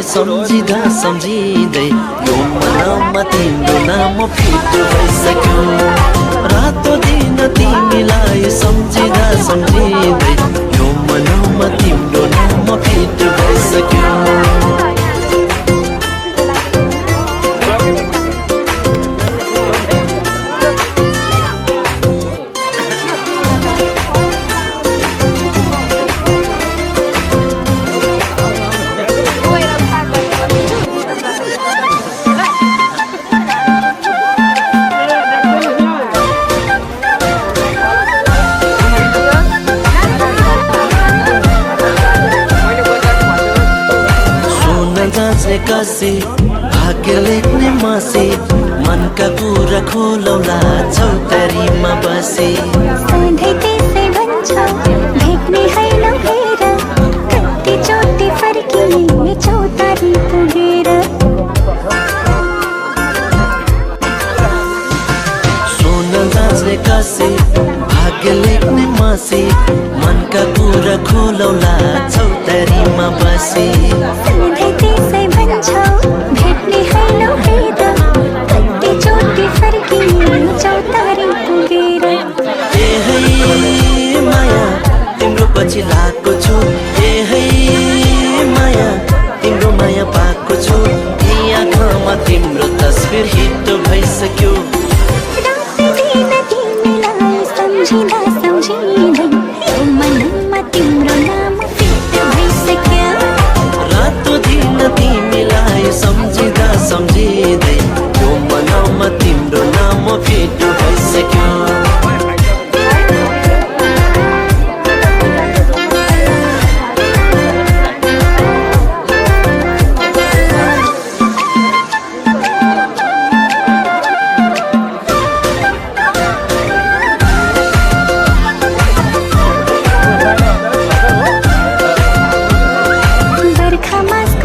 सम्झिँदा सम्झिँदै यो मनमा तिम्रो नाम फिट भइसक्यो रातो दिन तिमीलाई सम्झिँदा सम्झिँदै यो मनमा तिम्रो नाम फिट भइसक्यो कसे भाग्य लेख्ने मासे मनका कुरा खोलौला चौतारीमा बसे सधैँ त्यसै भन्छ भेट्ने होइन हेर कति चोटि फर्किने चौतारी पुगेर सोन जाँच्ने कसे भाग्य लेख्ने मासे मनका कुरा खोलौला चौतारीमा बसे सधैँ त्यसै भन्छ भेट्ने होइन हेर कति चोटि फर्किने चौतारी पुगेर ए है माया तिम्रो पछि लागेको छु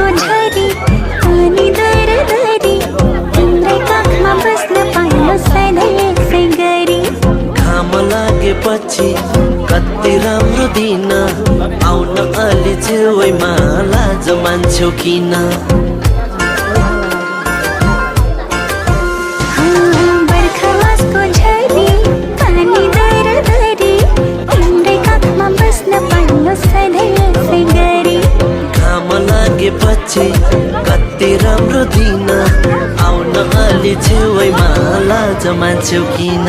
बर्खाको झरी पानी दरदरी तिम्रै काखमा बस्न पाइलो सधैँ यसै गरी घाम लागेपछि कति राम्रो दिन आउन अलि छेउमा लाज मान्छौ किन बर्खाको झरी पानी दरदरी तिम्रै काखमा बस्न पाइलो सधैँ यसै गरी घाम लागेपछि कति राम्रो दिन आउन अलि छेउमा लाज मान्छौ किन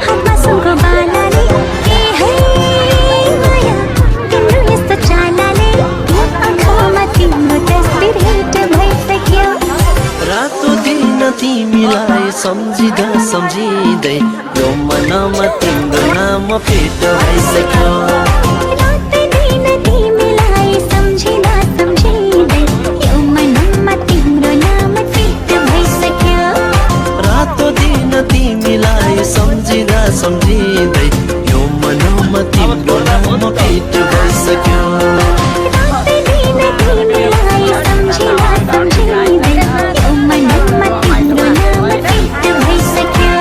हातमा सुनको बालाले माया तिम्रो यस्तो चालाले आँखामा तिम्रो तस्बिर हिट भइसक्यो रातो दिन तिमीलाई सम्झिँदा सम्झिँदै यो मनमा तिम्रो नाम फिट भइसक्यो रातो दिन तिमीलाई सम्झिँदा सम्झिँदै यो मनमा तिम्रो नाम फिट भइसक्यो रातो दिन तिमीलाई सम्झिँदा सम्झिँदै यो मनमा तिम्रो नाम फिट भइसक्यो रातो दिन तिमीलाई सम्झिँदा सम्झिँदै यो मनमा तिम्रो नाम फिट भइसक्यो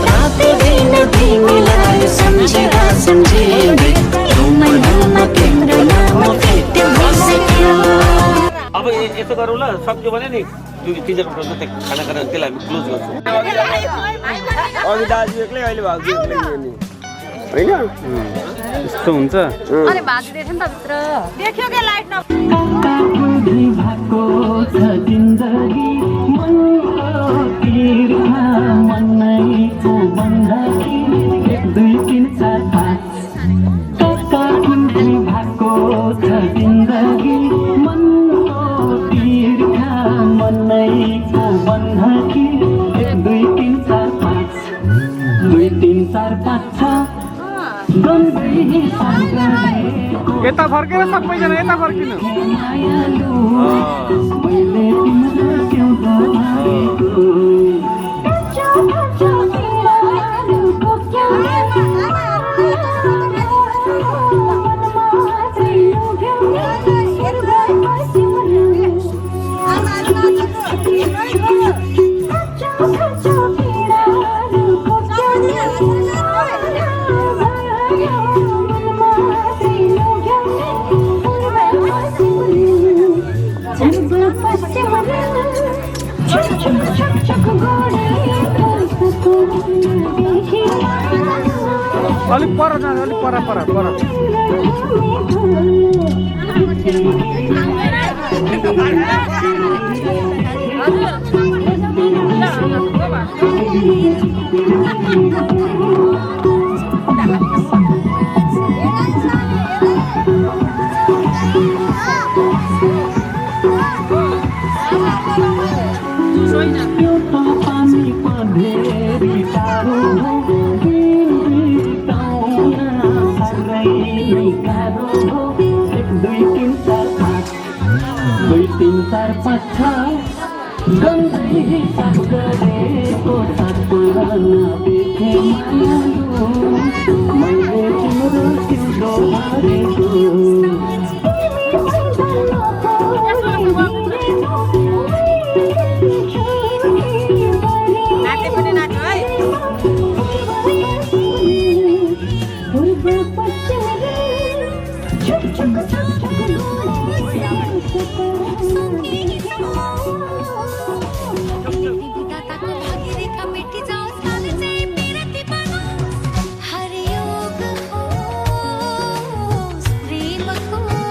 रातो दिन तिमीलाई सम्झिँदा सम्झिँदै यो मनमा तिम्रो नाम फिट भइसक्यो अब यसो गरौँ ल सक्यो भने नि टिचर खाना खाना त्यसलाई हामी क्लोज गर्छौँ अघि दाजु एक्लै अहिले भाउजू एक्लै नि होइन यस्तो हुन्छ अरे भाजी दिएछ नि त भित्र देख्यो के लाइट न यता फर्केर सबैजना यता फर्किनु अलिक पर जानु अलिक पर हरियोग होस् प्रेमको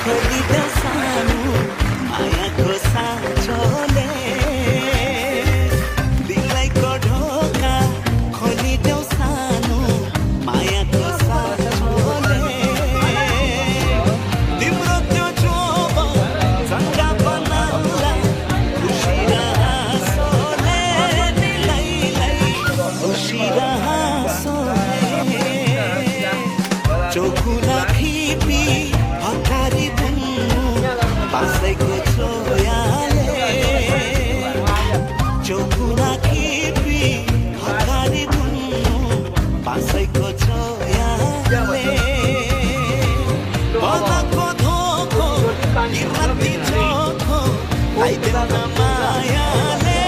खोलिदेऊ सानो मायाको साँचोले दिलैको ढोका खोलिदेऊ सानो मायाको साँचोले तिम्रो त्यो चोप चङ्गा बनाउला खुसी र हाँसोले दिलैलाई खुसी र हाँसोले चौकुना खिपी हकारी धुनु पासैको छोयाले चौकुना खिपी हकारी धुनु पासैको छोयाले बलको धोको निरति चोखो आइदेऊ न मायाले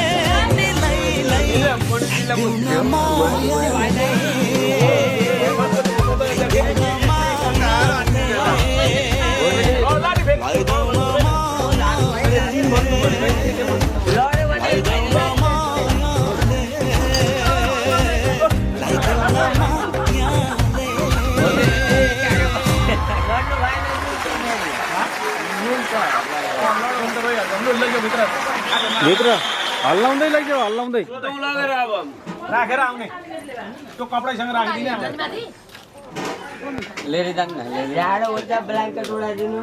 निलैलाई आइदेऊ न मायाले भित्र हल्लाउँदै लैजाऊ हल्लाउँदै राखेर आउने त्यो कपडासँग राखिदिने लिएर जानु न ल्याएर उल्टा ब्ल्याङ्केट उडाइदिनु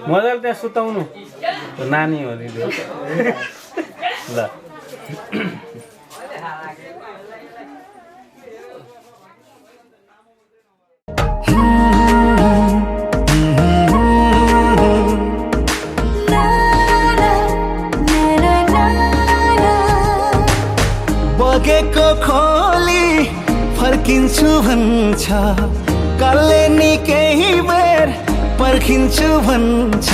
मजाले त्यहाँ सुताउनु नानी हो नि ल बगेको खोली फर्किन्छु भन्छ कल्ले नि केही बेर पर्खिन्छु भन्छ